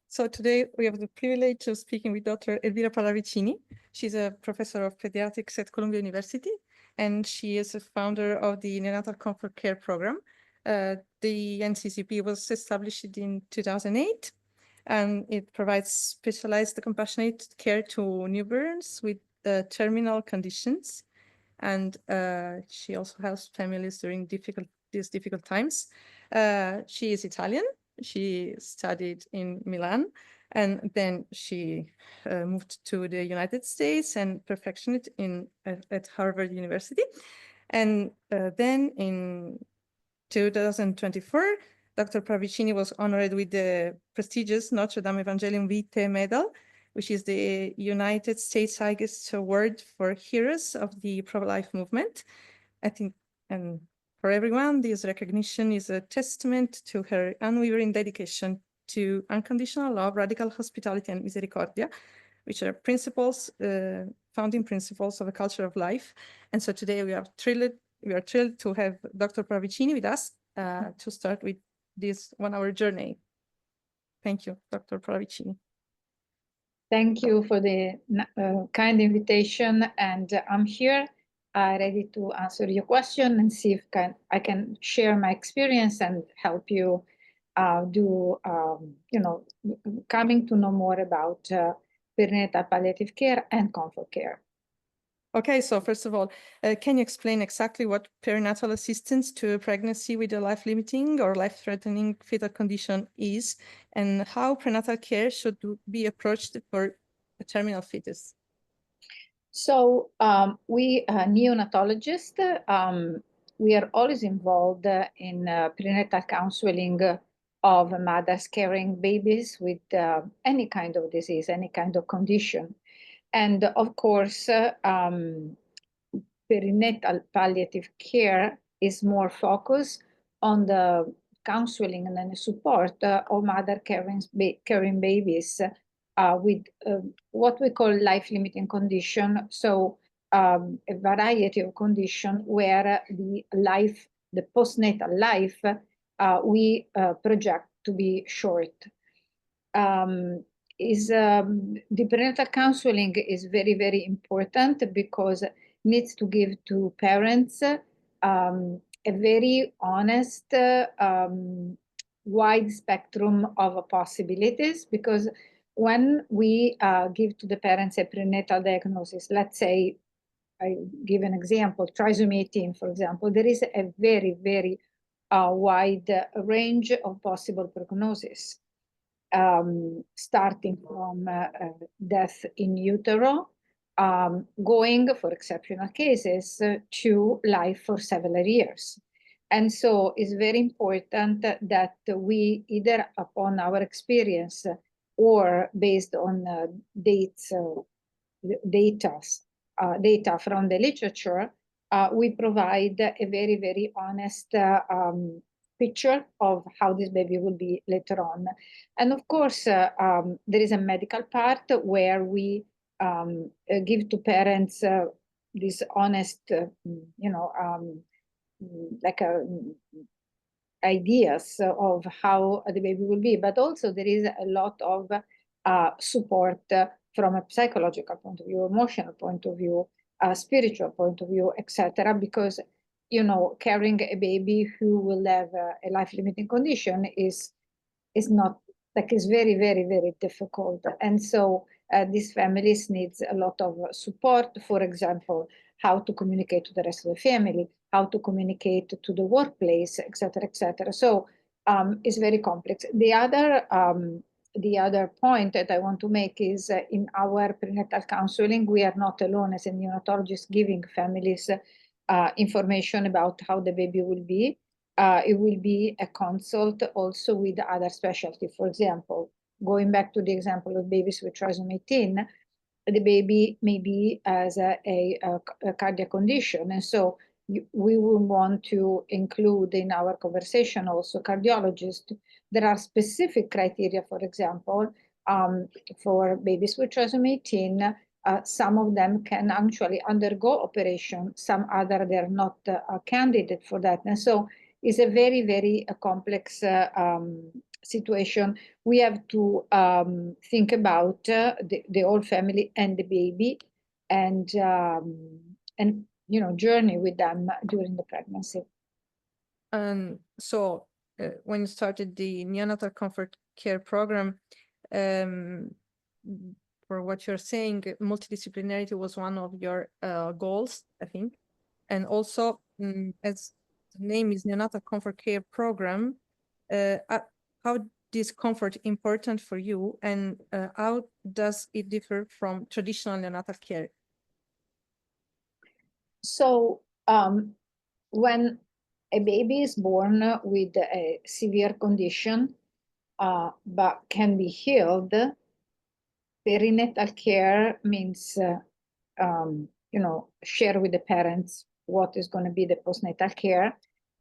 So today we have the privilege of speaking with Dr. Elvira Parravicini. She's a professor of pediatrics at Columbia University, and she is a founder of the Neonatal Comfort Care program. The NCCP was established in 2008, and it provides specialized compassionate care to newborns with terminal conditions. And she also helps families during these difficult times. She is Italian. She studied in Milan, and then she moved to the United States and perfected at Harvard University. And then in 2024, Dr. Parravicini was honored with the prestigious Notre Dame Evangelium Vitae Medal, which is the United States highest award for heroes of the pro-life movement. I think, and for everyone, this recognition is a testament to her unwavering dedication to unconditional love, radical hospitality, and misericordia, which are principles, founding principles of a culture of life. And so today we are thrilled to have Dr. Parravicini with us to start with this 1 hour journey. Thank you, Dr. Parravicini. Thank you for the kind invitation, and I'm here ready to answer your question and see if I can share my experience and help you coming to know more about perinatal palliative care and comfort care. Okay, so first of all, can you explain exactly what perinatal assistance to a pregnancy with a life-limiting or life-threatening fetal condition is, and how prenatal care should be approached for a terminal fetus? So we neonatologists, we are always involved in prenatal counseling of mothers carrying babies with any kind of disease, any kind of condition. And of course, perinatal palliative care is more focused on the counseling and then the support of mother carrying babies with what we call life-limiting condition. So a variety of conditions where the postnatal life, we project to be short. The prenatal counseling is very, very important because it needs to give to parents a very honest, wide spectrum of possibilities, because when we give to the parents a prenatal diagnosis, let's say, I give an example, trisomy 18, for example, there is a very, very wide range of possible prognosis. Starting from death in utero, going for exceptional cases to life for several years. And so it's very important that we, either upon our experience or based on data from the literature, we provide a very, very honest picture of how this baby will be later on. And of course, there is a medical part where we give to parents this honest, ideas of how the baby will be. But also there is a lot of support from a psychological point of view, emotional point of view, spiritual point of view, etc. Because carrying a baby who will have a life-limiting condition is very, very, very difficult. And so these families needs a lot of support. For example, how to communicate to the rest of the family, how to communicate to the workplace, etc., etc. So it's very complex. The other point that I want to make is in our prenatal counseling, we are not alone as a neonatologist giving families information about how the baby will be. It will be a consult also with other specialty. For example, going back to the example of babies with trisomy 18, the baby maybe has a cardiac condition. And so we will want to include in our conversation also cardiologists. There are specific criteria, for example, for babies with trisomy 18. Some of them can actually undergo operation, some other they're not a candidate for that. And so it's a very, very complex situation, we have to think about the whole family and the baby, and journey with them during the pregnancy. So when you started the Neonatal Comfort Care program, for what you're saying, multidisciplinarity was one of your goals, I think. And also, as the name is Neonatal Comfort Care program, how is comfort important for you, and how does it differ from traditional neonatal care? So when a baby is born with a severe condition, but can be healed, perinatal care means, share with the parents what is going to be the postnatal care,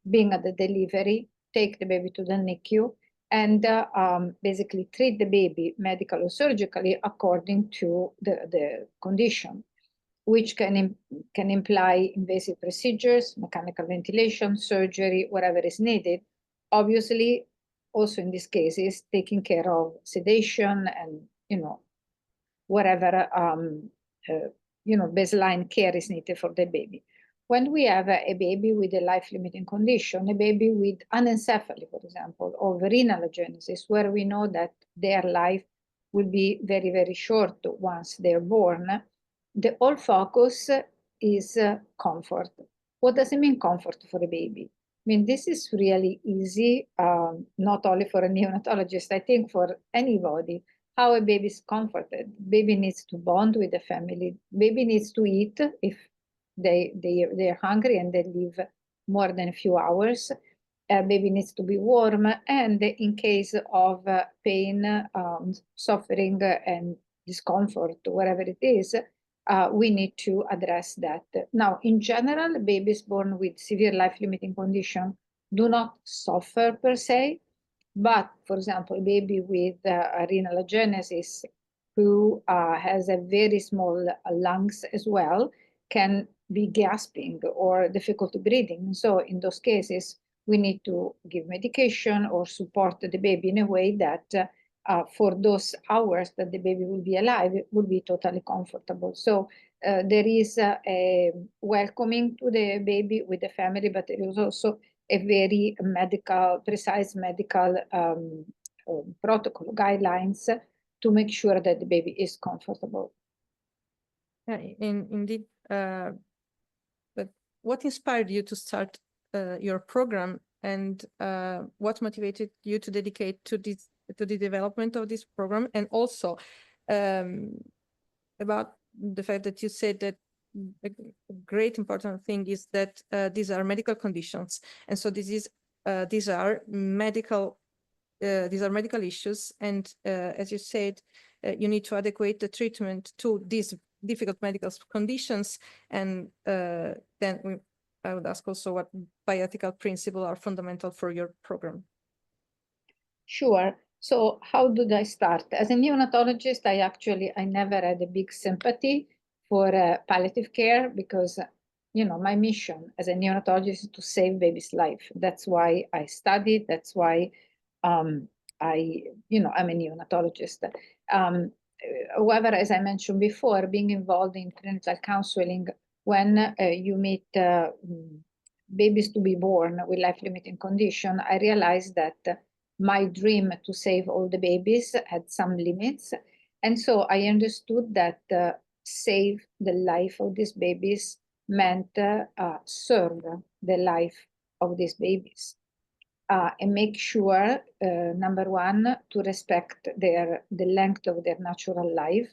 being at the delivery, take the baby to the NICU, and basically treat the baby medically or surgically according to the condition, which can imply invasive procedures, mechanical ventilation, surgery, whatever is needed. Obviously, also in these cases, taking care of sedation and, whatever, baseline care is needed for the baby. When we have a baby with a life-limiting condition, a baby with anencephaly, for example, or renal agenesis, where we know that their life will be very, very short once they're born, the whole focus is comfort. What does it mean, comfort for a baby? I mean, this is really easy, not only for a neonatologist, I think for anybody. How a baby is comforted. Baby needs to bond with the family. Baby needs to eat if they're hungry and they live more than a few hours. Baby needs to be warm, and in case of pain, suffering, and discomfort, whatever it is, we need to address that. Now, in general, babies born with severe life-limiting condition do not suffer per se, but, for example, a baby with renal agenesis who has a very small lungs as well can be gasping or difficulty breathing. So in those cases, we need to give medication or support the baby in a way that for those hours that the baby will be alive, it will be totally comfortable. So there is a welcoming to the baby with the family, but there is also a very precise medical protocol guidelines to make sure that the baby is comfortable. Yeah, indeed. But what inspired you to start your program, and what motivated you to dedicate to the development of this program, and also about the fact that you said that a great important thing is that these are medical conditions, and so these are medical issues, and as you said, you need to adequate the treatment to these difficult medical conditions, and then I would ask also what bioethical principles are fundamental for your program. Sure. So how did I start? As a neonatologist, I never had a big sympathy for palliative care, because, my mission as a neonatologist is to save baby's life. That's why I studied. That's why I'm a neonatologist. However, as I mentioned before, being involved in prenatal counseling, when you meet babies to be born with life-limiting condition, I realized that my dream to save all the babies had some limits. And so I understood that save the life of these babies meant serve the life of these babies. And make sure, number one, to respect the length of their natural life,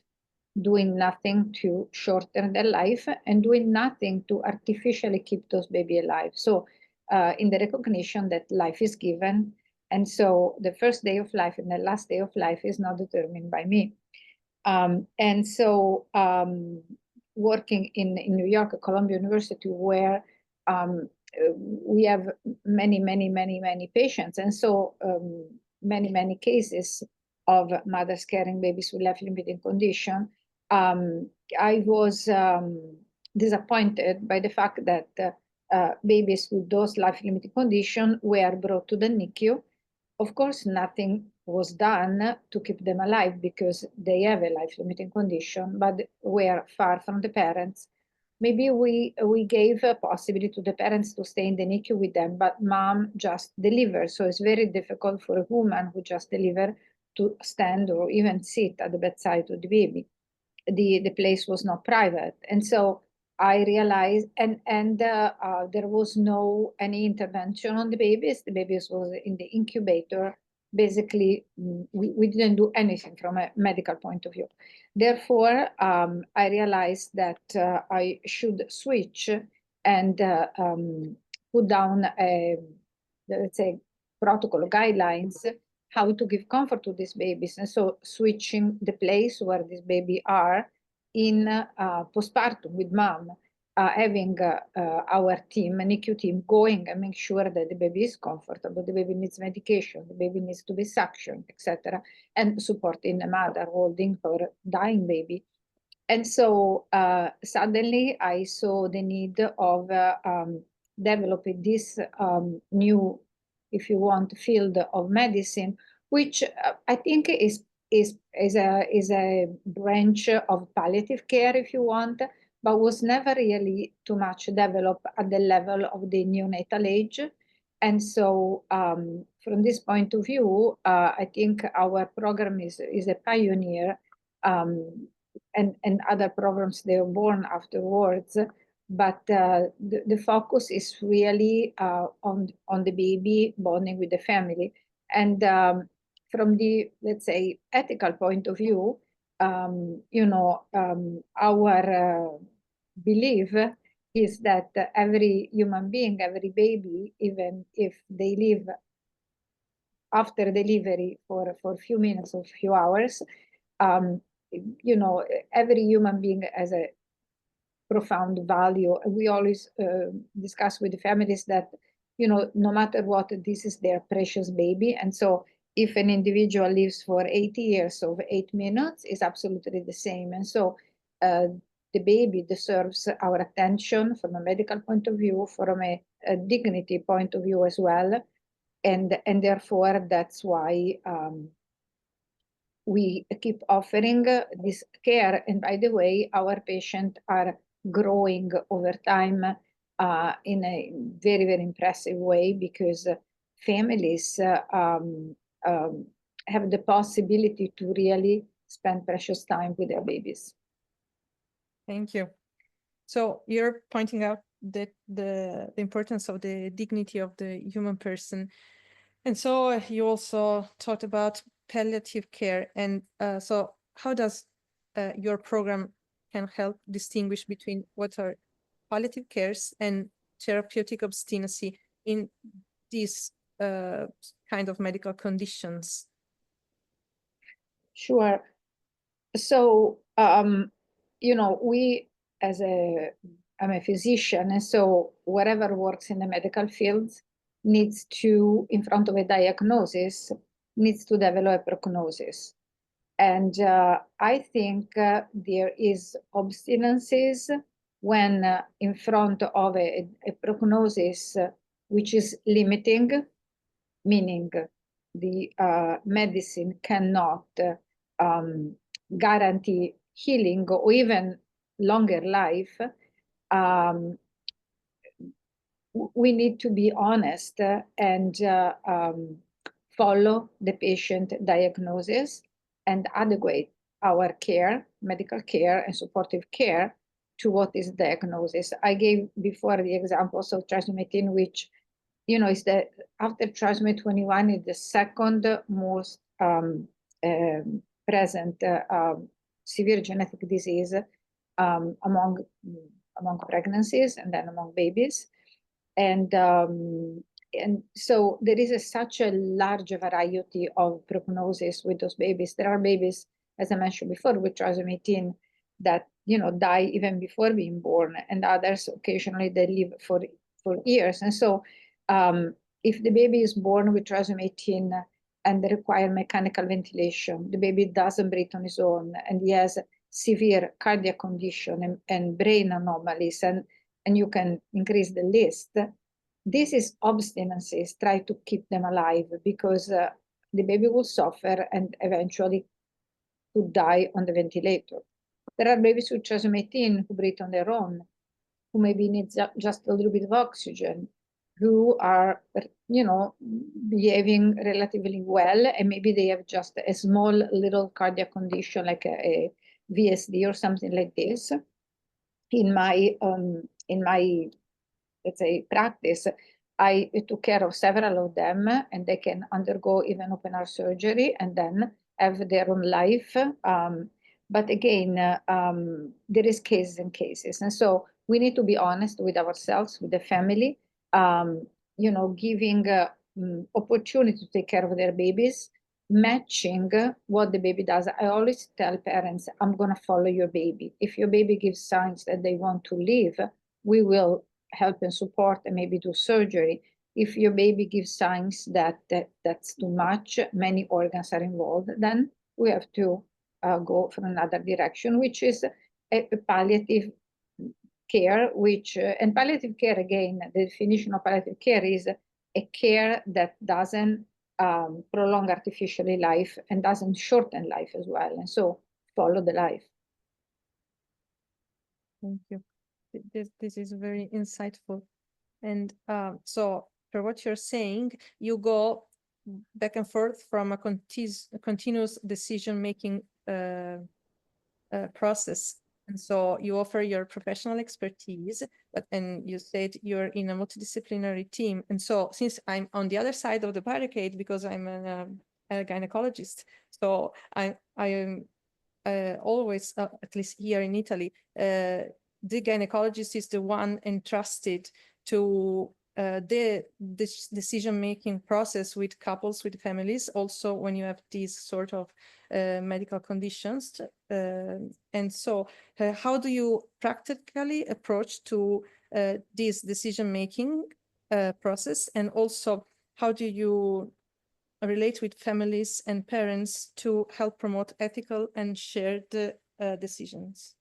doing nothing to shorten their life, and doing nothing to artificially keep those babies alive. So in the recognition that life is given, and so the first day of life and the last day of life is not determined by me. And so working in New York at Columbia University, where we have many patients, and so many cases of mothers carrying babies with life-limiting condition, I was disappointed by the fact that babies with those life-limiting conditions were brought to the NICU, of course, nothing was done to keep them alive because they have a life-limiting condition, but were far from the parents. Maybe we gave a possibility to the parents to stay in the NICU with them, but mom just delivered. So it's very difficult for a woman who just delivered to stand or even sit at the bedside of the baby. The place was not private. And so I realized, and there was no any intervention on the babies. The babies was in the incubator. Basically, we didn't do anything from a medical point of view. Therefore, I realized that I should switch and put down a, let's say, protocol guidelines how to give comfort to these babies. And so switching the place where these babies are in postpartum with mom, having our team, an NICU team, going and make sure that the baby is comfortable, the baby needs medication, the baby needs to be suctioned, etc., and supporting the mother holding her dying baby. And so suddenly I saw the need of developing this new, if you want, field of medicine, which I think is a branch of palliative care, if you want, but was never really too much developed at the level of the neonatal age. And so from this point of view, I think our program is a pioneer, and other programs, they were born afterwards. But the focus is really on the baby bonding with the family. And from the, let's say, ethical point of view, our belief is that every human being, every baby, even if they live after delivery for a few minutes or few hours, every human being has a profound value. We always discuss with the families that, no matter what, this is their precious baby. And so if an individual lives for 80 years of 8 minutes, it's absolutely the same. And so the baby deserves our attention from a medical point of view, from a dignity point of view as well. And therefore, that's why we keep offering this care. And by the way, our patients are growing over time in a very, very impressive way, because families have the possibility to really spend precious time with their babies. Thank you. So you're pointing out that the importance of the dignity of the human person. And so you also talked about palliative care. And so how does your program can help distinguish between what are palliative cares and therapeutic obstinacy in these kind of medical conditions? Sure. So, we, I'm a physician, and so whatever works in the medical field needs to, in front of a diagnosis, needs to develop a prognosis. And I think there is obstinacies when in front of a prognosis which is limiting, meaning the medicine cannot guarantee healing or even longer life. We need to be honest and follow the patient diagnosis and adequate our care, medical care and supportive care, to what is diagnosis. I gave before the examples of trisomy 18, which, is the, after trisomy 21, is the second most present severe genetic disease among pregnancies and then among babies. And so there is such a large variety of prognosis with those babies. There are babies, as I mentioned before, with trisomy 18 that die even before being born, and others occasionally they live for years. And so if the baby is born with trisomy 18 and they require mechanical ventilation, the baby doesn't breathe on his own, and he has severe cardiac condition and brain anomalies, and you can increase the list. this is obstinacy, try to keep them alive, because the baby will suffer and eventually could die on the ventilator. There are babies with trisomy 18 who breathe on their own, who maybe need just a little bit of oxygen, who are, you know, behaving relatively well, and maybe they have just a small little cardiac condition like a VSD or something like this. In my let's say practice, I took care of several of them, and they can undergo even open heart surgery and then have their own life. But again, there is cases and cases, and so we need to be honest with ourselves, with the family, you know, giving opportunity to take care of their babies, matching what the baby does. I always tell parents, I'm going to follow your baby. If your baby gives signs that they want to leave, we will help and support and maybe do surgery. If your baby gives signs that that's too much, many organs are involved, then we have to go for another direction, which is a palliative care, which, and palliative care, again, the definition of palliative care is a care that doesn't prolong artificially life and doesn't shorten life as well. And so follow the life. Thank you. This is very insightful. And so for what you're saying, you go back and forth from a continuous decision-making process. And so you offer your professional expertise, and you said you're in a multidisciplinary team. And so since I'm on the other side of the barricade, because I'm a gynecologist, so I am always, at least here in Italy, the gynecologist is the one entrusted to this decision-making process with couples, with families, also when you have these sort of medical conditions. And so how do you practically approach to this decision-making process? And also, how do you relate with families and parents to help promote ethical and shared decisions?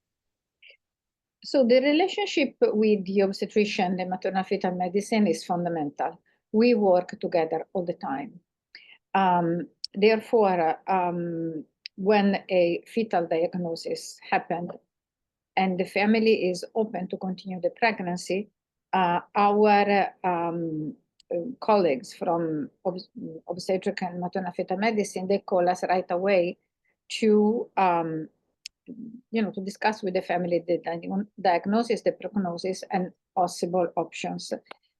So the relationship with the obstetrician and maternal fetal medicine is fundamental. We work together all the time. Therefore, when a fetal diagnosis happened and the family is open to continue the pregnancy, our colleagues from obstetric and maternal fetal medicine, they call us right away to to discuss with the family the diagnosis, the prognosis, and possible options.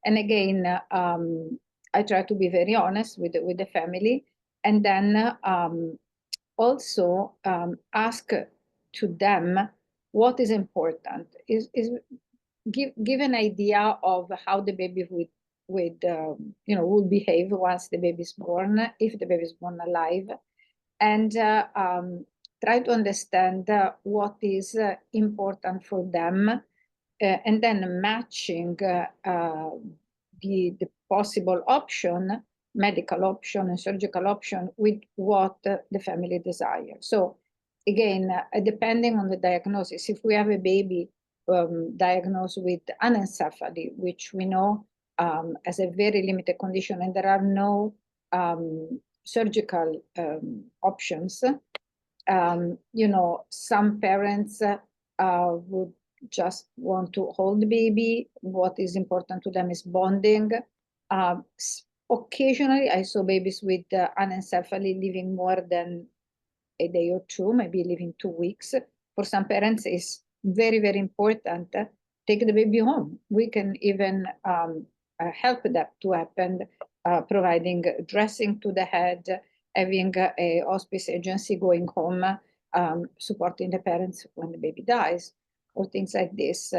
And again, I try to be very honest with the family, and then also ask to them what is important. Is give an idea of how the baby will behave once the baby is born, if the baby is born alive, and try to understand what is important for them, and then matching the possible option, medical option and surgical option, with what the family desires. So again, depending on the diagnosis, if we have a baby diagnosed with anencephaly, which we know as a very limited condition, and there are no surgical options, some parents would just want to hold the baby. What is important to them is bonding. Occasionally, I saw babies with anencephaly living more than a day or two, maybe living 2 weeks. For some parents, it's very, very important. Take the baby home. We can even help that to happen, providing dressing to the head, having a hospice agency going home, supporting the parents when the baby dies, or things like this.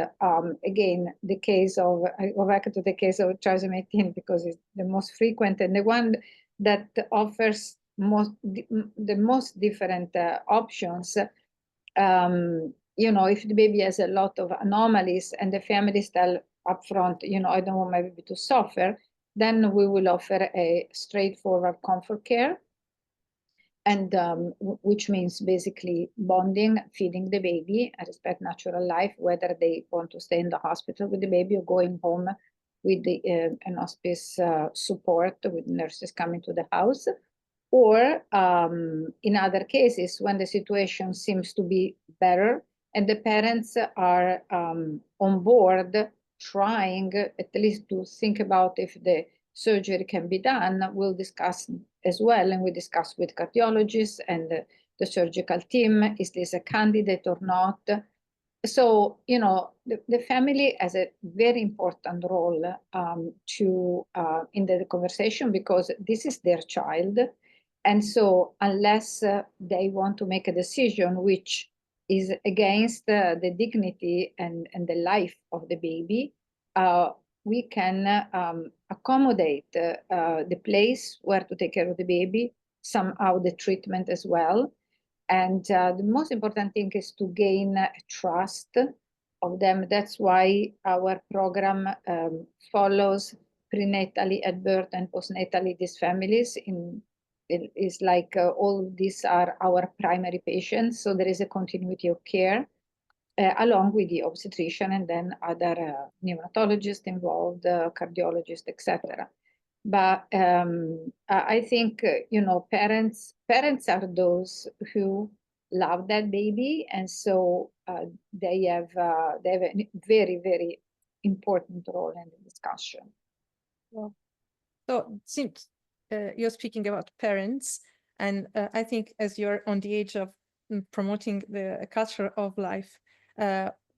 Again, the case of, I go back to the case of trisomy 18 because it's the most frequent and the one that offers the most different options. If the baby has a lot of anomalies and the families tell upfront, I don't want my baby to suffer, then we will offer a straightforward comfort care, and which means basically bonding, feeding the baby, and respect natural life, whether they want to stay in the hospital with the baby or going home with an hospice support with nurses coming to the house, or in other cases when the situation seems to be better and the parents are on board trying at least to think about if the surgery can be done. We'll discuss as well, and we discuss with cardiologists and the surgical team, is this a candidate or not? So, you know, the family has a very important role in the conversation, because this is their child. And so unless they want to make a decision which is against the dignity and the life of the baby, we can accommodate the place where to take care of the baby, somehow the treatment as well. And the most important thing is to gain trust of them. That's why our program follows prenatally at birth and postnatally these families. It is like all these are our primary patients. So there is a continuity of care along with the obstetrician and then other neonatologists involved, cardiologists, etc. But I think, you know, parents are those who love that baby, and so they have a very, very important role in the discussion. Well, so since you're speaking about parents, and I think as you're on the age of promoting the culture of life,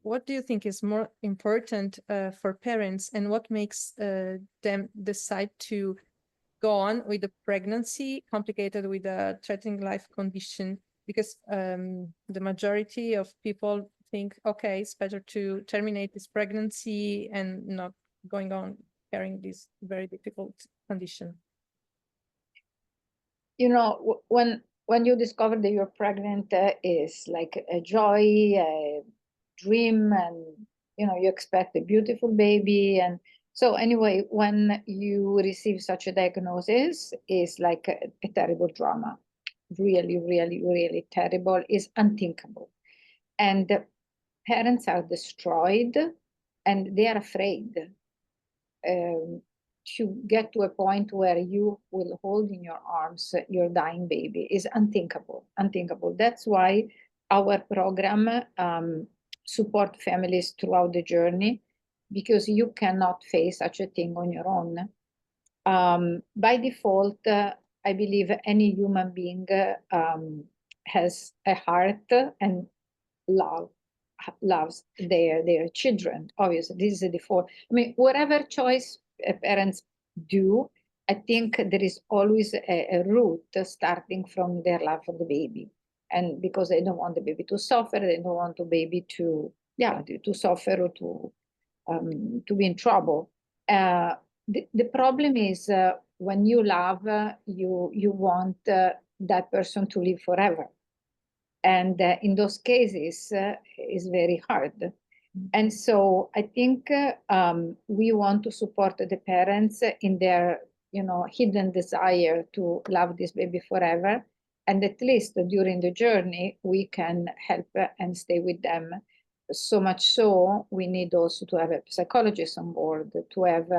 what do you think is more important for parents, and what makes them decide to go on with the pregnancy complicated with a threatening life condition? Because the majority of people think, okay, it's better to terminate this pregnancy and not going on carrying this very difficult condition. You know, when you discover that you're pregnant, is like a joy, a dream, and you know, you expect a beautiful baby. And so anyway, when you receive such a diagnosis, is like a terrible drama. Really, really, really terrible, is unthinkable. And the parents are destroyed and they are afraid to get to a point where you will hold in your arms your dying baby. Is unthinkable, unthinkable. That's why our program support families throughout the journey, because you cannot face such a thing on your own. By default, I believe any human being has a heart and loves their children. Obviously, this is a default. I mean, whatever choice parents do, I think there is always a root starting from their love for the baby, and because they don't want the baby to suffer, they don't want the baby to suffer or to be in trouble. The problem is when you love, you want that person to live forever. And in those cases, it's very hard. And so I think we want to support the parents in their, you know, hidden desire to love this baby forever. And at least during the journey, we can help and stay with them. So much so, we need also to have a psychologist on board, to have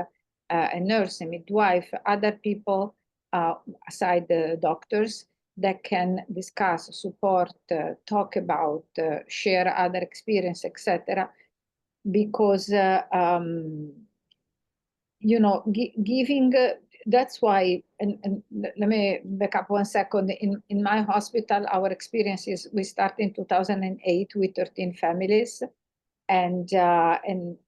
a nurse, a midwife, other people aside the doctors that can discuss, support, talk about, share other experience, etc. Because you know, giving. That's why, and let me back up 1 second. In my hospital, our experience is we started in 2008 with 13 families, and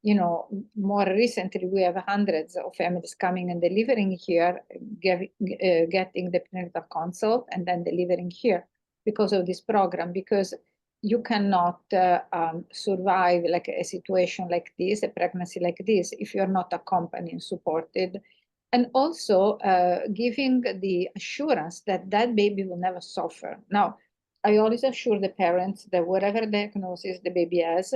you know, more recently we have hundreds of families coming and delivering here, getting the prenatal consult and then delivering here because of this program. Because you cannot survive like a situation like this, a pregnancy like this, if you're not accompanied and supported, and also giving the assurance that that baby will never suffer. Now, I always assure the parents that whatever diagnosis the baby has,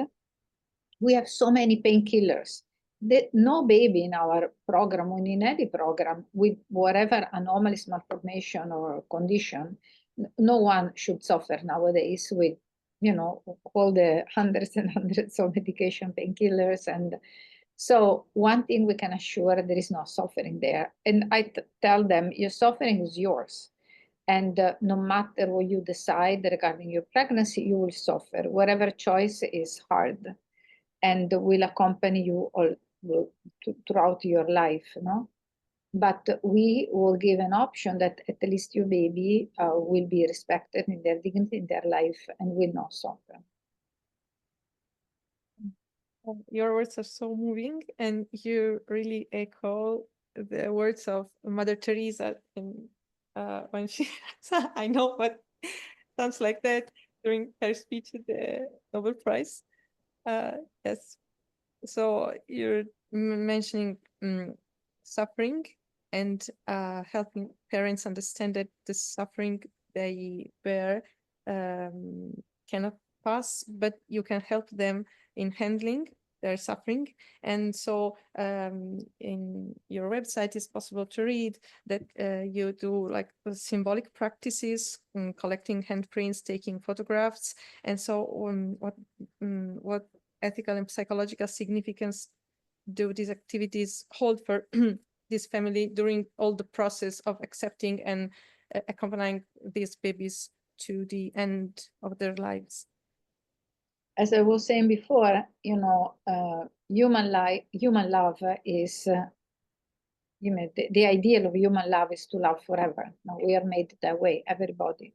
we have so many painkillers that no baby in our program or in any program with whatever anomalies, malformation or condition, no one should suffer nowadays with, you know, all the hundreds and hundreds of medication painkillers. And So one thing we can assure, there is no suffering there. And I tell them, your suffering is yours. And no matter what you decide regarding your pregnancy, you will suffer. Whatever choice is hard and will accompany you all throughout your life, no? But we will give an option that at least your baby will be respected in their dignity, in their life, and will not suffer. Your words are so moving, and you really echo the words of Mother Teresa in, when she, I know what sounds like that during her speech at the Nobel Prize. Yes. So you're mentioning suffering and helping parents understand that the suffering they bear cannot pass, but you can help them in handling their suffering. And so in your website, it's possible to read that you do like symbolic practices, collecting handprints, taking photographs. And so what ethical and psychological significance do these activities hold for this family during all the process of accepting and accompanying these babies to the end of their lives? As I was saying before, you know, human love is, you know, the ideal of human love is to love forever. Now, we are made that way, everybody,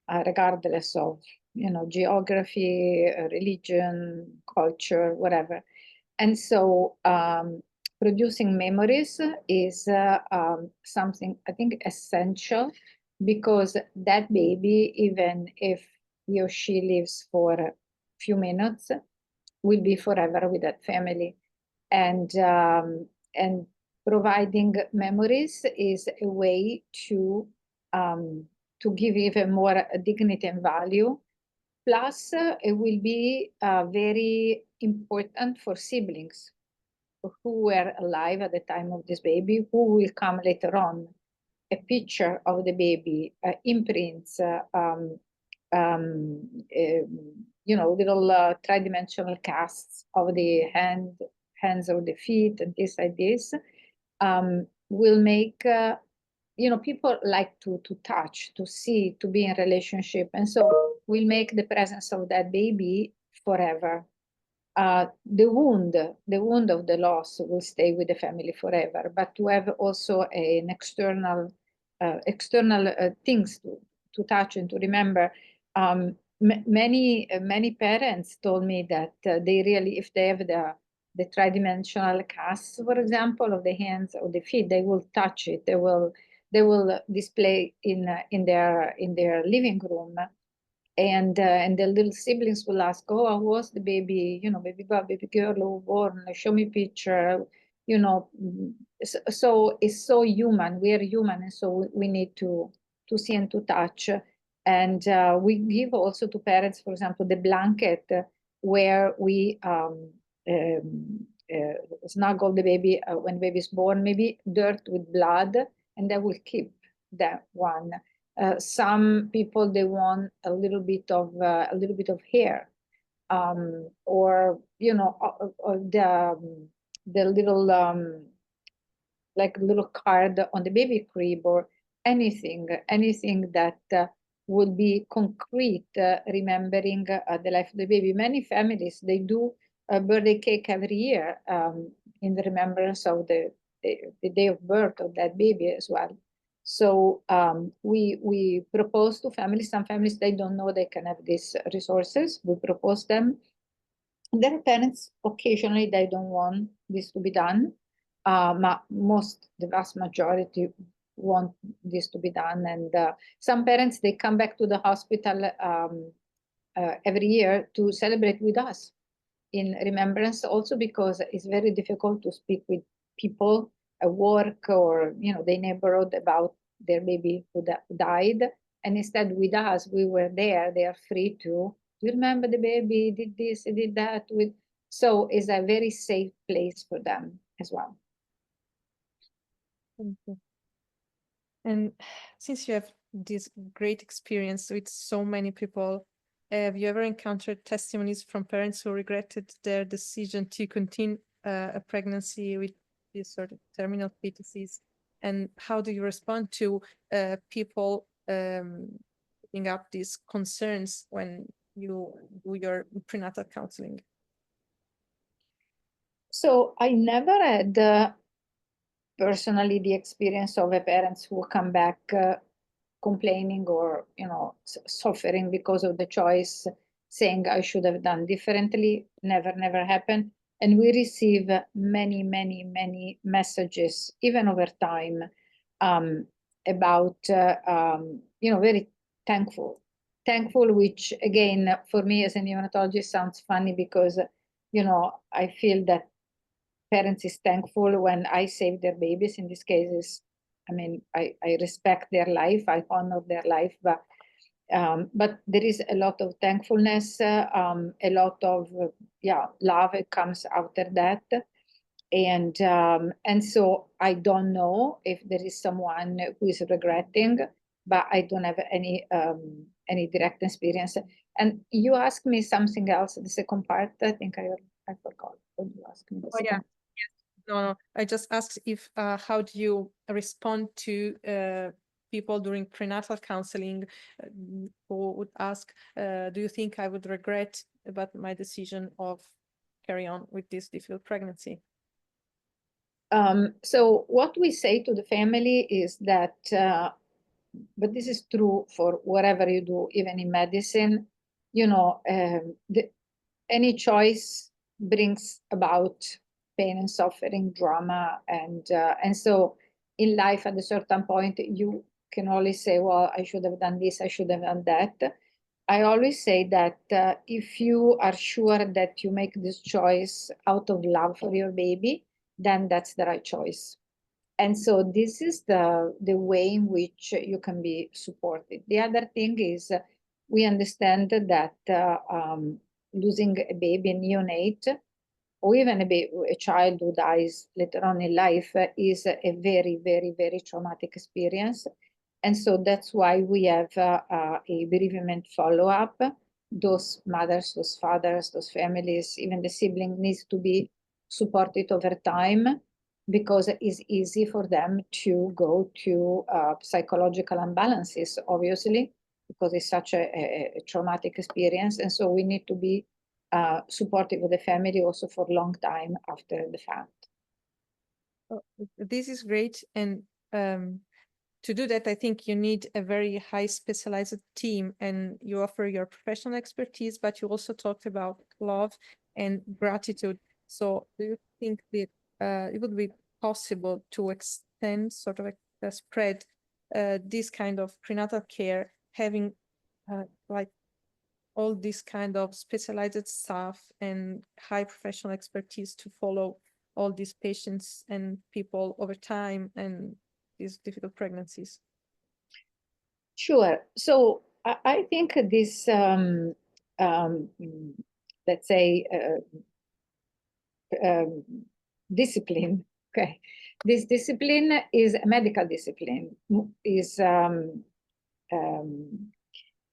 regardless of, you know, geography, religion, culture, whatever. And so producing memories is something I think essential, because that baby, even if he or she lives for a few minutes, will be forever with that family. And providing memories is a way to give even more dignity and value. Plus, it will be very important for siblings who were alive at the time of this baby, who will come later on. A picture of the baby, imprints, you know, little tridimensional casts of the hands or the feet, and this like this, will make, you know, people like to touch, to see, to be in relationship. And so will make the presence of that baby forever. The wound of the loss will stay with the family forever, but to have also an external things to touch and to remember. Many parents told me that they really, if they have the tridimensional casts, for example, of the hands or the feet, they will touch it. They will display in their living room. And the little siblings will ask, oh, how was the baby, you know, baby boy, baby girl who was born, show me picture, you know. So it's so human, we are human, and so we need to see and to touch. And we give also to parents, for example, the blanket where we snuggle the baby when baby is born, maybe dirt with blood, and they will keep that one. Some people, they want a little bit of hair, or you know, the little like little card on the baby crib, or anything that would be concrete, remembering the life of the baby. Many families, they do a birthday cake every year in the remembrance of the day of birth of that baby as well. So we propose to families. Some families, they don't know they can have these resources. We propose them. Their parents, occasionally, they don't want this to be done. But the vast majority want this to be done. And some parents, they come back to the hospital every year to celebrate with us in remembrance, also because it's very difficult to speak with people at work or, you know, the neighborhood about their baby who died. And instead, with us, we were there. They are free to, do you remember the baby did this, he did that? So it's a very safe place for them as well. Thank you. And since you have this great experience with so many people, have you ever encountered testimonies from parents who regretted their decision to continue a pregnancy with this sort of terminal fetuses, and how do you respond to people picking up these concerns when you do your prenatal counseling? So I never had personally the experience of a parents who come back complaining or, you know, suffering because of the choice, saying I should have done differently. Never happened. And we receive many messages, even over time, about, you know, very thankful, which again, for me as a neonatologist sounds funny because, you know, I feel that parents is thankful when I save their babies. In this case, I mean, I respect their life, I honor their life, but there is a lot of thankfulness, a lot of love that comes after that. And so I don't know if there is someone who is regretting, but I don't have any direct experience. And you asked me something else, the second part. I think I forgot what you asked me. Oh, yeah. No, I just asked if how do you respond to people during prenatal counseling who would ask, do you think I would regret about my decision of carry on with this difficult pregnancy? So what we say to the family is that, but this is true for whatever you do, even in medicine, you know, any choice brings about pain and suffering, drama, and so in life at a certain point you can only say, well, I should have done this, I should have done that. I always say that if you are sure that you make this choice out of love for your baby, then that's the right choice. And so this is the way in which you can be supported. The other thing is we understand that losing a baby, a neonate, or even a child who dies later on in life is a very traumatic experience. And so that's why we have a bereavement follow-up. Those mothers, those fathers, those families, even the sibling needs to be supported over time, because it is easy for them to go to psychological imbalances, obviously, because it's such a traumatic experience. And so we need to be supportive of the family also for a long time after the fact. Oh, this is great. And to do that, I think you need a very high specialized team, and you offer your professional expertise, but you also talked about love and gratitude. So do you think that it would be possible to extend, sort of spread this kind of prenatal care, having like all this kind of specialized staff and high professional expertise to follow all these patients and people over time and these difficult pregnancies? Sure. So I think this, let's say, discipline. Okay, this discipline is a medical discipline.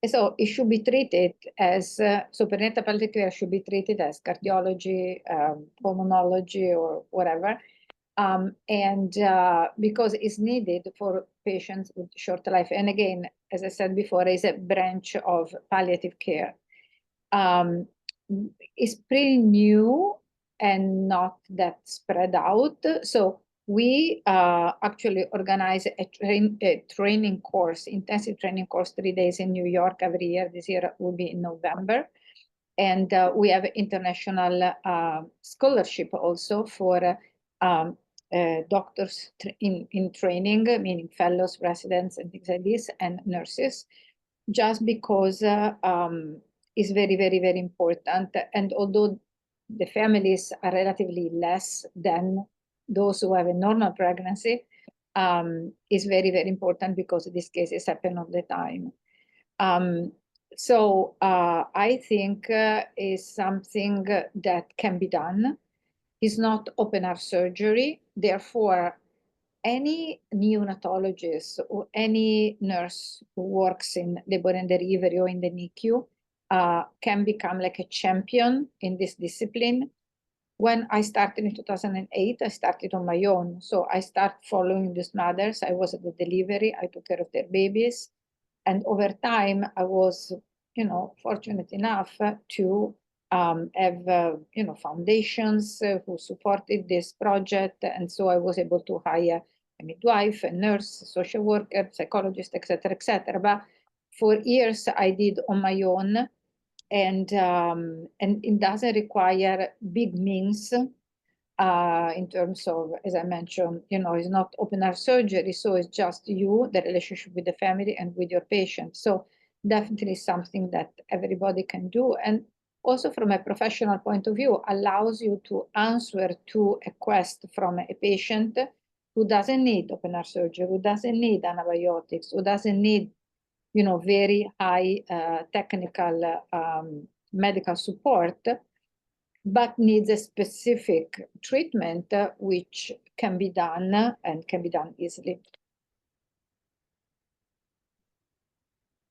So it should be treated as so prenatal palliative care should be treated as cardiology, pulmonology, or whatever. And because it's needed for patients with short life. And again, as I said before, is a branch of palliative care. It's pretty new and not that spread out. So we actually organize a training course, intensive training course, 3 days in New York every year. This year will be in November. And we have international scholarship also for doctors in training, meaning fellows, residents, and things like this, and nurses, just because it's very important. And although the families are relatively less than those who have a normal pregnancy, is very important because these cases happen all the time. So I think is something that can be done. It's not open heart surgery. Therefore, any neonatologist or any nurse who works in labor and delivery or in the NICU can become like a champion in this discipline. when I started in 2008, I started on my own. So I started following these mothers. I was at the delivery. I took care of their babies. And over time, I was, fortunate enough to have, foundations who supported this project. And so I was able to hire a midwife, a nurse, a social worker, psychologist, etc., etc. But for years, I did on my own. And it doesn't require big means in terms of, as I mentioned, it's not open heart surgery, so it's just you, the relationship with the family and with your patient. So definitely something that everybody can do. And also from a professional point of view, allows you to answer to a request from a patient who doesn't need open heart surgery, who doesn't need antibiotics, who doesn't need very high technical medical support, but needs a specific treatment which can be done and can be done easily.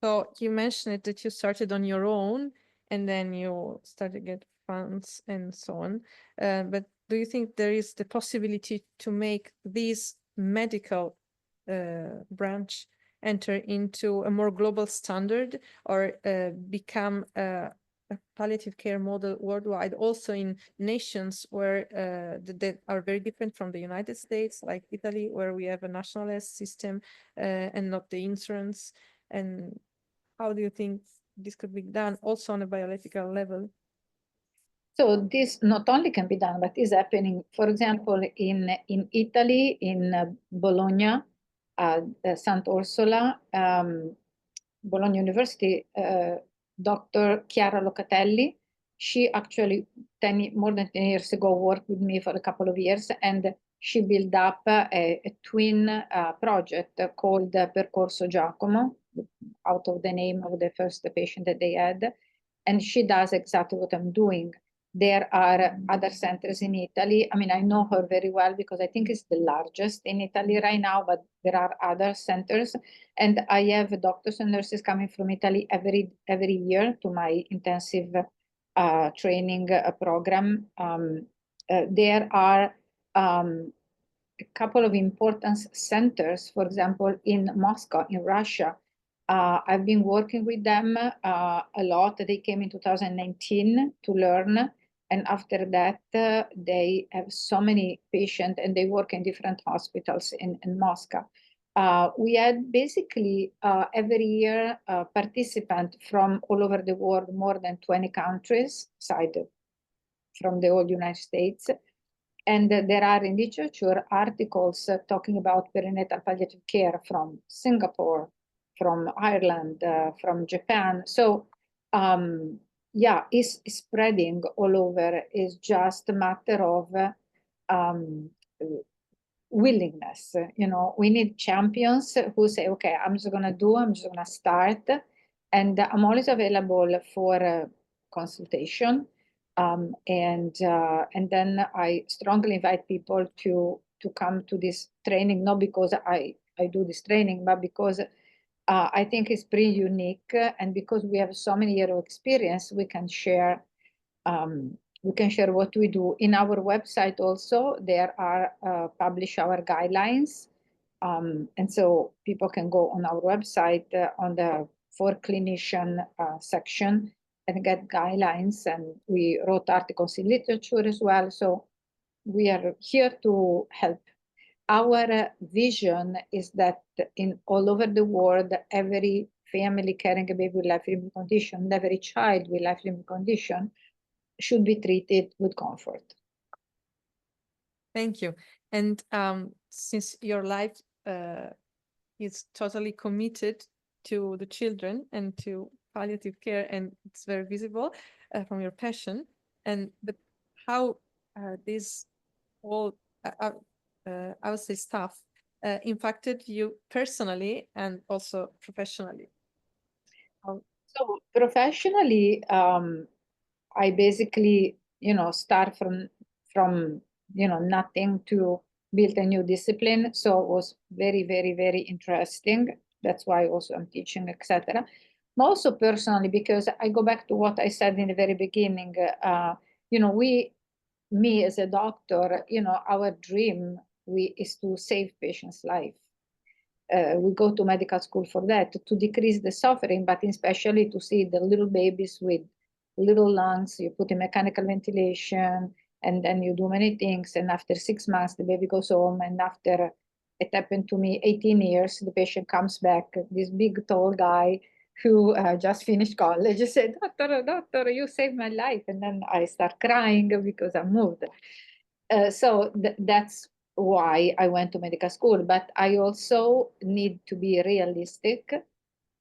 So you mentioned that you started on your own and then you started to get funds and so on. But do you think there is the possibility to make this medical branch enter into a more global standard or become a palliative care model worldwide, also in nations where that are very different from the United States, like Italy, where we have a national health system and not the insurance? And how do you think this could be done also on a bioethical level? So this not only can be done, but is happening, for example, in Italy, in Bologna, Sant'Orsola, Bologna University, Dr. Chiara Locatelli. She actually more than 10 years ago worked with me for a couple of years, and she built up a twin project called Percorso Giacomo, out of the name of the first patient that they had. And she does exactly what I'm doing. There are other centers in Italy. I mean, I know her very well because I think it's the largest in Italy right now, but there are other centers. And I have doctors and nurses coming from Italy every year to my intensive training program. There are a couple of important centers, for example, in Moscow, in Russia. I've been working with them a lot. They came in 2019 to learn. And after that, they have so many patients and they work in different hospitals in Moscow. We had basically every year participants from all over the world, more than 20 countries, aside from the whole United States. And there are in literature articles talking about perinatal palliative care from Singapore, from Ireland, from Japan. So yeah, it's spreading all over. It's just a matter of willingness. We need champions who say, okay, I'm just going to start. And I'm always available for consultation. And then I strongly invite people to come to this training, not because I do this training, but because I think it's pretty unique. And because we have so many years of experience, we can share what we do. In our website also, there are publish our guidelines. And so people can go on our website on the for clinician section and get guidelines. And we wrote articles in literature as well. So we are here to help. Our vision is that in all over the world, every family carrying a baby with life-limiting condition, every child with life-limiting condition should be treated with comfort. Thank you. And since your life is totally committed to the children and to palliative care, and it's very visible from your passion, but how this all, I would say, stuff impacted you personally and also professionally? So professionally, I basically, start from nothing to build a new discipline. So it was very, very, very interesting. That's why also I'm teaching, etc. But also personally, because I go back to what I said in the very beginning. me as a doctor, our dream is to save patients' life. We go to medical school for that, to decrease the suffering, but especially to see the little babies with little lungs, you put in mechanical ventilation, and then you do many things. And after 6 months, the baby goes home. And after, it happened to me, 18 years, the patient comes back, this big, tall guy who just finished college, said, doctor, you saved my life. And then I start crying because I'm moved. So that's why I went to medical school. But I also need to be realistic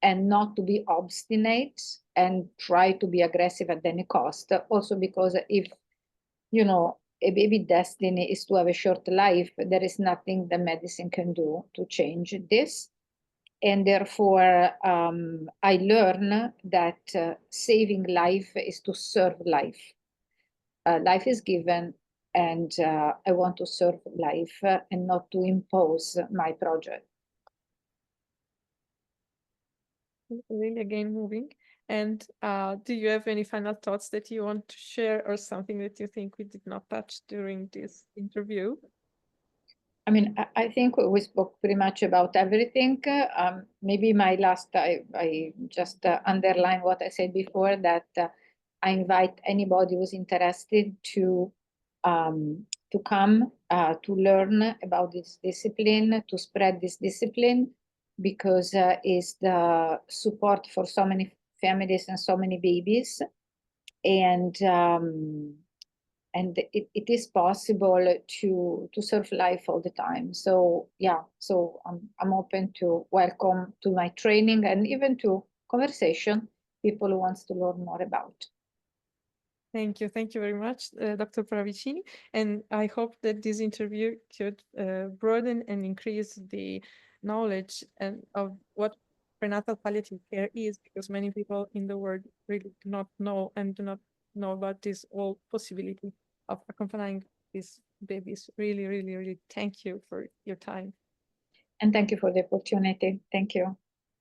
and not to be obstinate and try to be aggressive at any cost. Also because if, a baby destiny is to have a short life, there is nothing the medicine can do to change this. And therefore, I learn that saving life is to serve life. Life is given, and I want to serve life and not to impose my project. Really, again, moving. And do you have any final thoughts that you want to share, or something that you think we did not touch during this interview? I mean, I think we spoke pretty much about everything. Maybe my last, I just underline what I said before, that I invite anybody who's interested to come to learn about this discipline, to spread this discipline, because it's the support for so many families and so many babies. And it is possible to serve life all the time. So yeah, so I'm open to welcome to my training and even to conversation, people who wants to learn more about. Thank you very much, Dr. Parravicini. And I hope that this interview could broaden and increase the knowledge and of what prenatal palliative care is, because many people in the world really do not know and do not know about this whole possibility of accompanying these babies. Really, really, really thank you for your time. And thank you for the opportunity. Thank you.